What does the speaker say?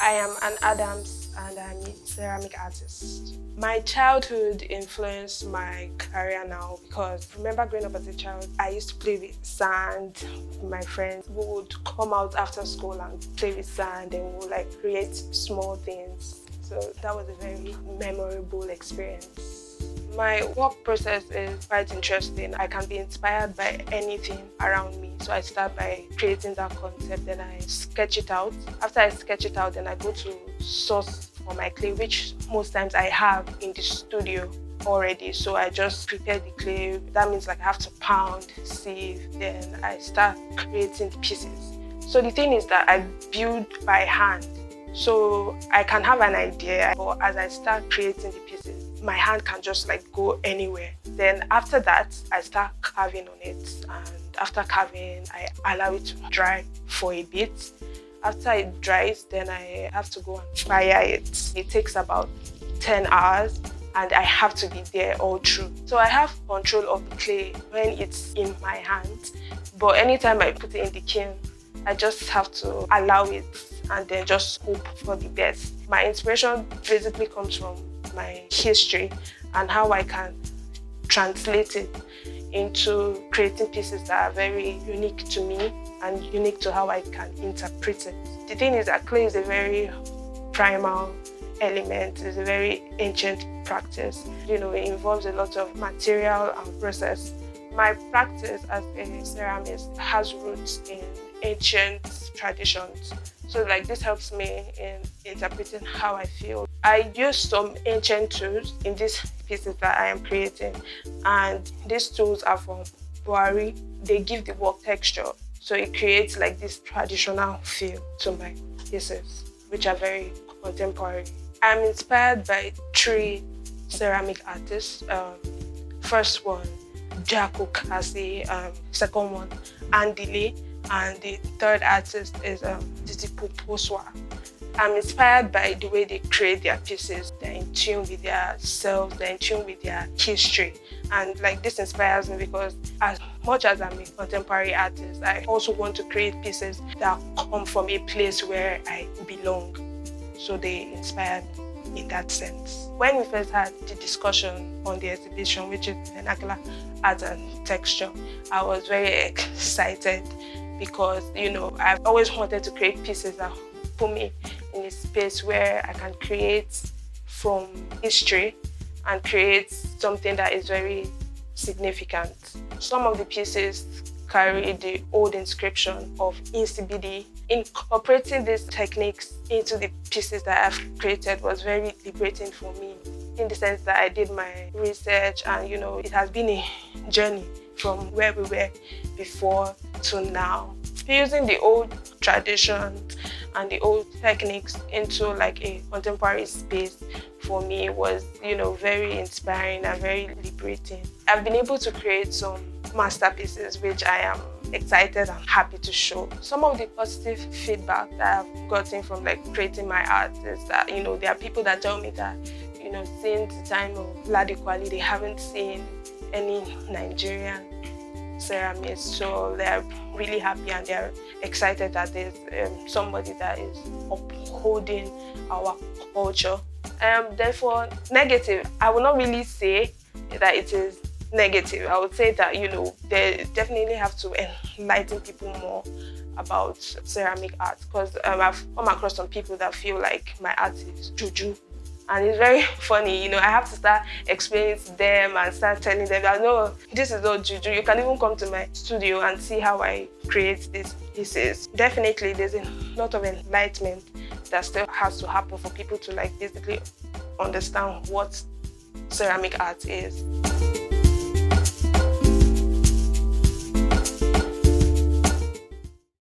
I am an Adams and I'm a ceramic artist. My childhood influenced my career now because remember growing up as a child, I used to play with sand with my friends. We would come out after school and play with sand and we would like create small things. So that was a very memorable experience. My work process is quite interesting. I can be inspired by anything around me. So I start by creating that concept, then I sketch it out. After I sketch it out, then I go to source for my clay, which most times I have in the studio already. So I just prepare the clay. That means like I have to pound, sieve, then I start creating the pieces. So the thing is that I build by hand. So I can have an idea, but as I start creating the pieces, my hand can just like go anywhere. Then after that, I start carving on it. And after carving, I allow it to dry for a bit. After it dries, then I have to go and fire it. It takes about 10 hours and I have to be there all through. So I have control of the clay when it's in my hand. But anytime I put it in the kiln, I just have to allow it and then just hope for the best. My inspiration basically comes from my history and how I can translate it into creating pieces that are very unique to me and unique to how I can interpret it. The thing is that clay is a very primal element, it's a very ancient practice. It involves a lot of material and process. My practice as a ceramist has roots in ancient traditions. So like this helps me in interpreting how I feel. I use some ancient tools in these pieces that I am creating, and these tools are from Buari. They give the work texture, so it creates like this traditional feel to my pieces, which are very contemporary. I'm inspired by 3 ceramic artists. First one, Jaco Kasi, second one, Andile, and the third artist is Titi Poswa. I'm inspired by the way they create their pieces. They're in tune with their selves, they're in tune with their history. And like this inspires me because as much as I'm a contemporary artist, I also want to create pieces that come from a place where I belong. So they inspire me in that sense. When we first had the discussion on the exhibition, which is vernacular art and texture, I was very excited because, I've always wanted to create pieces that put me in a space where I can create from history and create something that is very significant. Some of the pieces carry the old inscription of Insibidi. Incorporating these techniques into the pieces that I've created was very liberating for me, in the sense that I did my research and, it has been a journey from where we were before to now. Using the old traditions and the old techniques into like a contemporary space for me was, very inspiring and very liberating. I've been able to create some masterpieces which I am excited and happy to show. Some of the positive feedback that I've gotten from like creating my art is that, there are people that tell me that, since the time of Ladi Kwali, they haven't seen any Nigerian ceramists, so they're really happy and they're excited that there's somebody that is upholding our culture. Therefore, negative, I will not really say that it is negative. I would say that, they definitely have to enlighten people more about ceramic art, because I've come across some people that feel like my art is juju. And it's very funny, I have to start explaining to them and start telling them that no, this is not juju. You can even come to my studio and see how I create these pieces. Definitely, there's a lot of enlightenment that still has to happen for people to like basically understand what ceramic art is.